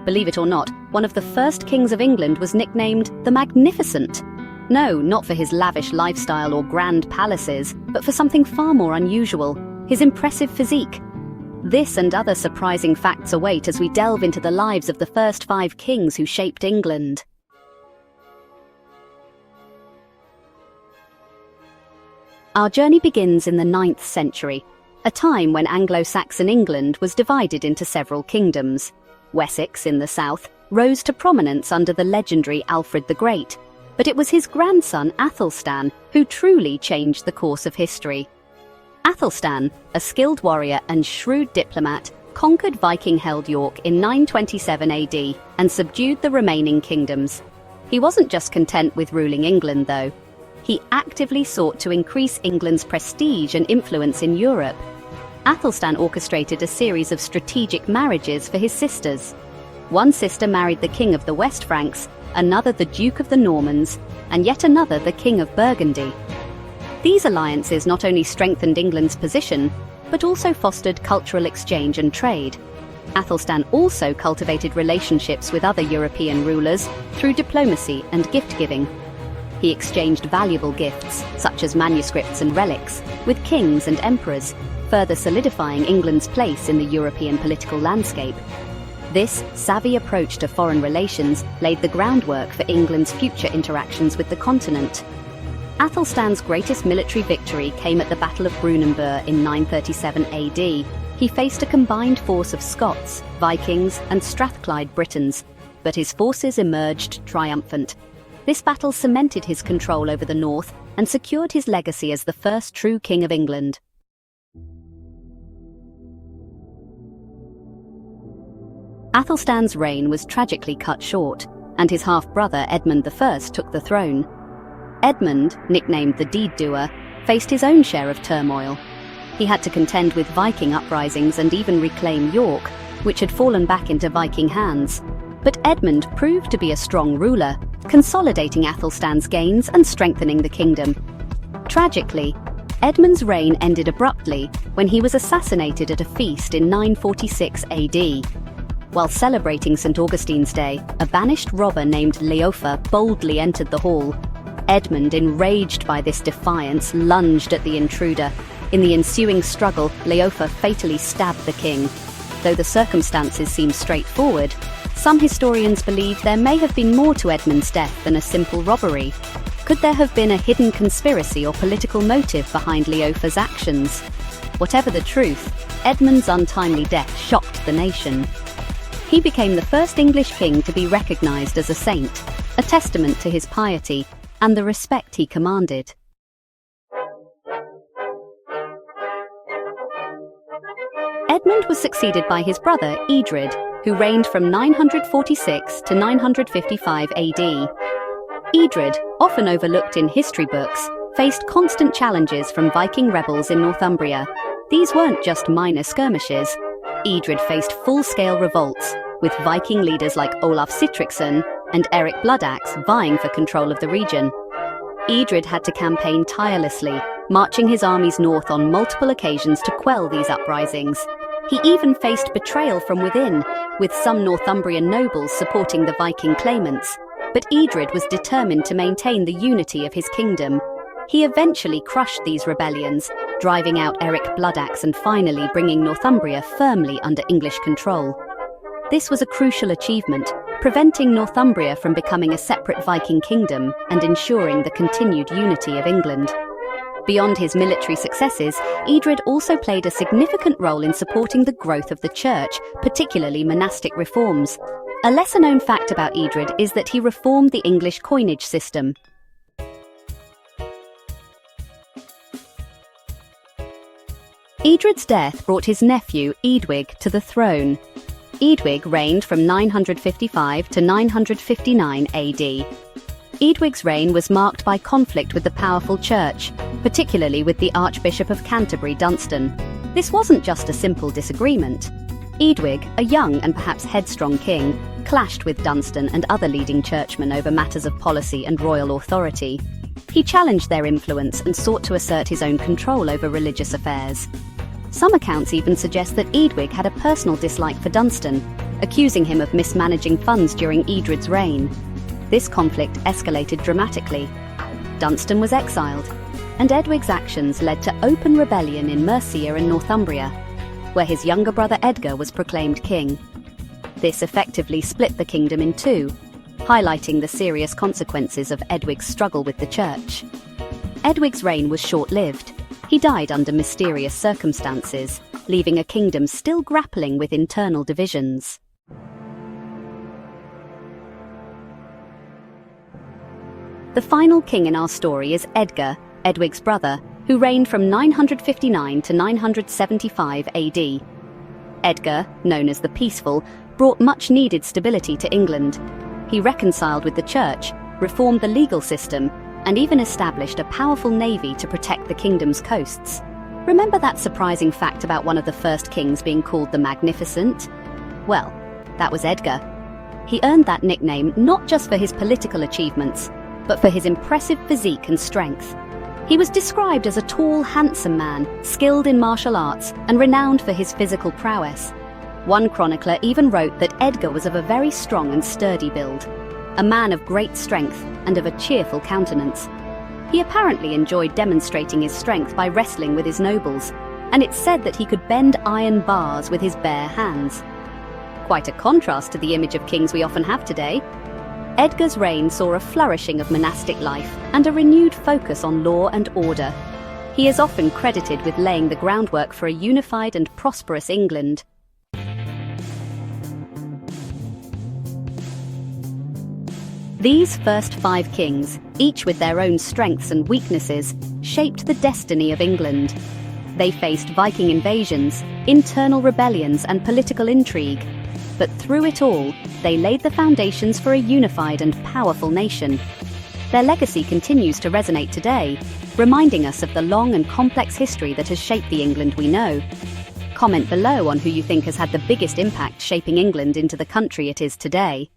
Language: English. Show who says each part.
Speaker 1: Believe it or not, one of the first kings of England was nicknamed the Magnificent. No, not for his lavish lifestyle or grand palaces, but for something far more unusual: his impressive physique. This and other surprising facts await as we delve into the lives of the first 5 kings who shaped England. Our journey begins in the 9th century, a time when Anglo-Saxon England was divided into several kingdoms. Wessex, in the south, rose to prominence under the legendary Alfred the Great, but it was his grandson Athelstan who truly changed the course of history. Athelstan, a skilled warrior and shrewd diplomat, conquered Viking-held York in 927 AD and subdued the remaining kingdoms. He wasn't just content with ruling England, though. He actively sought to increase England's prestige and influence in Europe. Athelstan orchestrated a series of strategic marriages for his sisters. One sister married the king of the West Franks, another the Duke of the Normans, and yet another the King of Burgundy. These alliances not only strengthened England's position, but also fostered cultural exchange and trade. Athelstan also cultivated relationships with other European rulers through diplomacy and gift-giving. He exchanged valuable gifts, such as manuscripts and relics, with kings and emperors, further solidifying England's place in the European political landscape. This savvy approach to foreign relations laid the groundwork for England's future interactions with the continent. Athelstan's greatest military victory came at the Battle of Brunanburh in 937 AD. He faced a combined force of Scots, Vikings, and Strathclyde Britons, but his forces emerged triumphant. This battle cemented his control over the north and secured his legacy as the first true king of England. Athelstan's reign was tragically cut short, and his half-brother Edmund I took the throne. Edmund, nicknamed the Deed-Doer, faced his own share of turmoil. He had to contend with Viking uprisings and even reclaim York, which had fallen back into Viking hands. But Edmund proved to be a strong ruler, consolidating Athelstan's gains and strengthening the kingdom. Tragically, Edmund's reign ended abruptly when he was assassinated at a feast in 946 AD. While celebrating St. Augustine's Day, a banished robber named Leofa boldly entered the hall. Edmund, enraged by this defiance, lunged at the intruder. In the ensuing struggle, Leofa fatally stabbed the king. Though the circumstances seem straightforward, some historians believe there may have been more to Edmund's death than a simple robbery. Could there have been a hidden conspiracy or political motive behind Leofa's actions? Whatever the truth, Edmund's untimely death shocked the nation. He became the first English king to be recognized as a saint, a testament to his piety and the respect he commanded. Edmund was succeeded by his brother Edred, who reigned from 946 to 955 AD. Edred, often overlooked in history books, faced constant challenges from Viking rebels in Northumbria. These weren't just minor skirmishes. Edred faced full-scale revolts, with Viking leaders like Olaf Sihtricsson and Eric Bloodaxe vying for control of the region. Edred had to campaign tirelessly, marching his armies north on multiple occasions to quell these uprisings. He even faced betrayal from within, with some Northumbrian nobles supporting the Viking claimants. But Edred was determined to maintain the unity of his kingdom. He eventually crushed these rebellions, driving out Eric Bloodaxe and finally bringing Northumbria firmly under English control. This was a crucial achievement, preventing Northumbria from becoming a separate Viking kingdom and ensuring the continued unity of England. Beyond his military successes, Edred also played a significant role in supporting the growth of the church, particularly monastic reforms. A lesser-known fact about Edred is that he reformed the English coinage system. Edred's death brought his nephew, Eadwig, to the throne. Eadwig reigned from 955 to 959 AD. Eadwig's reign was marked by conflict with the powerful church, particularly with the Archbishop of Canterbury, Dunstan. This wasn't just a simple disagreement. Eadwig, a young and perhaps headstrong king, clashed with Dunstan and other leading churchmen over matters of policy and royal authority. He challenged their influence and sought to assert his own control over religious affairs. Some accounts even suggest that Eadwig had a personal dislike for Dunstan, accusing him of mismanaging funds during Edred's reign. This conflict escalated dramatically. Dunstan was exiled, and Edwig's actions led to open rebellion in Mercia and Northumbria, where his younger brother Edgar was proclaimed king. This effectively split the kingdom in two, highlighting the serious consequences of Edwig's struggle with the church. Edwig's reign was short-lived. He died under mysterious circumstances, leaving a kingdom still grappling with internal divisions. The final king in our story is Edgar, Edwig's brother, who reigned from 959 to 975 AD. Edgar, known as the Peaceful, brought much-needed stability to England. He reconciled with the church, reformed the legal system, and even established a powerful navy to protect the kingdom's coasts. Remember that surprising fact about one of the first kings being called the Magnificent? Well, that was Edgar. He earned that nickname not just for his political achievements, but for his impressive physique and strength. He was described as a tall, handsome man, skilled in martial arts, and renowned for his physical prowess. One chronicler even wrote that Edgar was of a very strong and sturdy build, a man of great strength and of a cheerful countenance. He apparently enjoyed demonstrating his strength by wrestling with his nobles, and it's said that he could bend iron bars with his bare hands. Quite a contrast to the image of kings we often have today. Edgar's reign saw a flourishing of monastic life and a renewed focus on law and order. He is often credited with laying the groundwork for a unified and prosperous England. These first 5 kings, each with their own strengths and weaknesses, shaped the destiny of England. They faced Viking invasions, internal rebellions, and political intrigue. But through it all, they laid the foundations for a unified and powerful nation. Their legacy continues to resonate today, reminding us of the long and complex history that has shaped the England we know. Comment below on who you think has had the biggest impact shaping England into the country it is today.